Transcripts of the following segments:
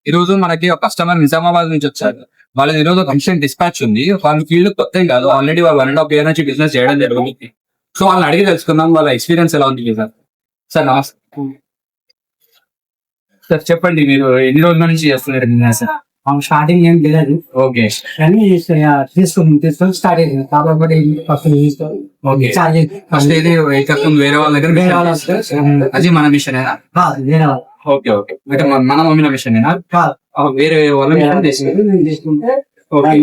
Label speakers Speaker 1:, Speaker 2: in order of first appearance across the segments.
Speaker 1: ఈ రోజు మనకి ఒక కస్టమర్ నిజామాబాద్ నుంచి వచ్చారు. వాళ్ళ ఈ రోజు ఒక మిషన్ డిస్పాచ్ ఉంది. వాళ్ళ ఫీల్డ్ కొత్త కాదు, ఆల్రెడీ వాళ్ళు 1.5 year నుంచి బిజినెస్ చేయడం జరుగుతుంది. సో వాళ్ళని అడిగి తెలుసుకుందాం వాళ్ళ ఎక్స్పీరియన్స్ ఎలా ఉంది సార్. సార్ నమస్తే సార్, చెప్పండి మీరు ఎన్ని రోజుల నుంచి చేస్తున్నారు బిజినెస్?
Speaker 2: స్టార్టింగ్ ఏం తెలియదు
Speaker 1: ఓకే
Speaker 2: కానీ తీసుకొని స్టార్ట్ అయింది కాబట్టి ఫస్ట్
Speaker 1: ఓకే. ఫస్ట్ ఇది వేరే వాళ్ళ దగ్గర
Speaker 2: వేరే వాళ్ళ
Speaker 1: అది మన మిషన్
Speaker 2: వేరే వాళ్ళు
Speaker 1: ఓకే ఓకే. అంటే మన మమ్మీ మిషన్
Speaker 2: కాదు
Speaker 1: వేరే వాళ్ళ మిషన్ తీసుకుంటే
Speaker 2: తీసుకుంటే
Speaker 1: ఓకే.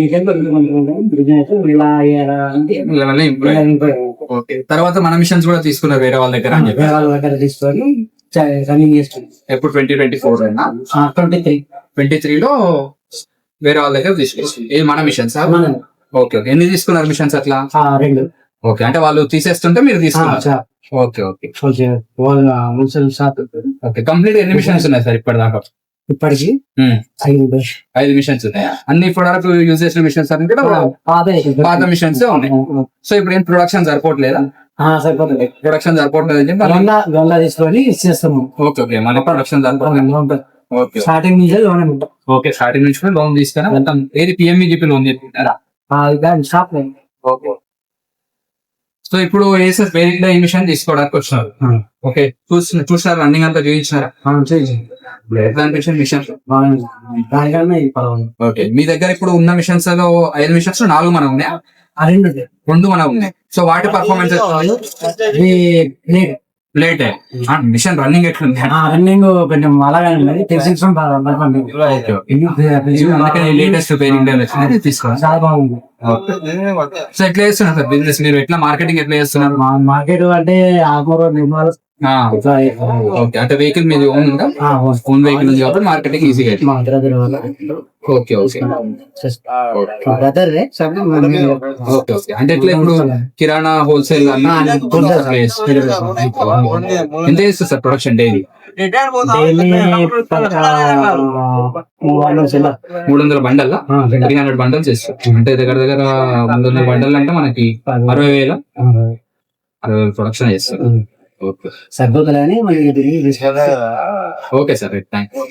Speaker 2: బిజినెస్ ఇలా
Speaker 1: ఓకే. తర్వాత మన మిషన్స్ కూడా తీసుకున్నారు వేరే వాళ్ళ దగ్గర అని చెప్పి.
Speaker 2: వేరే వాళ్ళ దగ్గర తీసుకొని రన్నింగ్ చేస్తుంది.
Speaker 1: ఎప్పుడు 2024 అయినా 23 లో వేరే వాళ్ళ దగ్గర తీసుకొచ్చి ఇది మన మిషన్ సార్. Okay okay. ఎన్ని తీసుకున్నారు మిషన్స్ అట్లా?
Speaker 2: 2
Speaker 1: ఓకే. అంటే వాళ్ళు తీసేస్తుంటే మీరు తీసుకున్నారు. Okay okay okay. కంప్లీట్ ఎన్ని మిషన్స్ ఉన్నాయి సార్ ఇప్పటిదాకా?
Speaker 2: ఇప్పటికి
Speaker 1: 5 మిషన్స్ ఉన్నాయా? అన్ని ఇప్పుడు వరకు యూజ్ చేసిన మిషన్స్ అన్ని కూడా పాత మిషన్స్ ఉన్నాయి. సో ఇప్పుడు ఏం ప్రొడక్షన్ సరిపోవట్లేదా?
Speaker 2: సరిపోతుంది.
Speaker 1: ప్రొడక్షన్ సరిపోవట్లేదు అని చెప్పి
Speaker 2: గొల్ల తీసుకొని ఇచ్చేస్తాము.
Speaker 1: Okay okay. మళ్ళీ ప్రొడక్షన్ సరిపోవట్లేదు. ఓకే
Speaker 2: స్టార్టింగ్ నుంచి లోన్ ఉంటాం.
Speaker 1: ఓకే. స్టార్టింగ్ నుంచి లోన్ తీసుకున్నా మొత్తం ఏది పిఎంఈజీపీ లోన్ చెప్తున్నారా?
Speaker 2: Shop
Speaker 1: okay. సో ఇప్పుడు వేసే వేరే ఈ మిషన్ తీసుకోవడానికి వచ్చినారు. ఓకే. చూసినారు రన్నింగ్ అంతా చూపించినారా? మిషన్
Speaker 2: దానికన్నా
Speaker 1: ఓకే. మీ దగ్గర ఇప్పుడు ఉన్న మిషన్స్ 5 మిషన్స్ 4 మన ఉన్నాయా? 2 మన ఉన్నాయి. సో వాటి పర్ఫార్మెన్స్ లేట్ మిషన్ రన్నింగ్ ఎట్లుంది?
Speaker 2: రన్నింగ్ కొంచెం అలాగే
Speaker 1: లేటెస్ట్ తీసుకోవాలి.
Speaker 2: చాలా బాగుంది.
Speaker 1: సో ఎట్లా చేస్తున్నారు సార్ బిజినెస్? మీరు ఎట్లా మార్కెటింగ్ ఎట్లా చేస్తున్నారు?
Speaker 2: మార్కెట్ అంటే ఆకుకూర నిర్మాణం.
Speaker 1: ఓకే. అంటే వెహికల్ మీద ఓన్ ఉందా? ఓన్ వెహికల్ ఉంది కాబట్టి మార్కెటింగ్ ఈజీగా. Okay okay okay okay. అంటే ఎట్లా ఇప్పుడు కిరాణా హోల్సేల్ ఎంత చేస్తారు sir production daily? 300 bundle 300 bundles చేస్తారు. అంటే దగ్గర 300 బండల్ అంటే మనకి 60,000 ప్రొడక్షన్ చేస్తారు. ఓకే
Speaker 2: సరిపోతుందని
Speaker 1: ఓకే సార్. Thank you.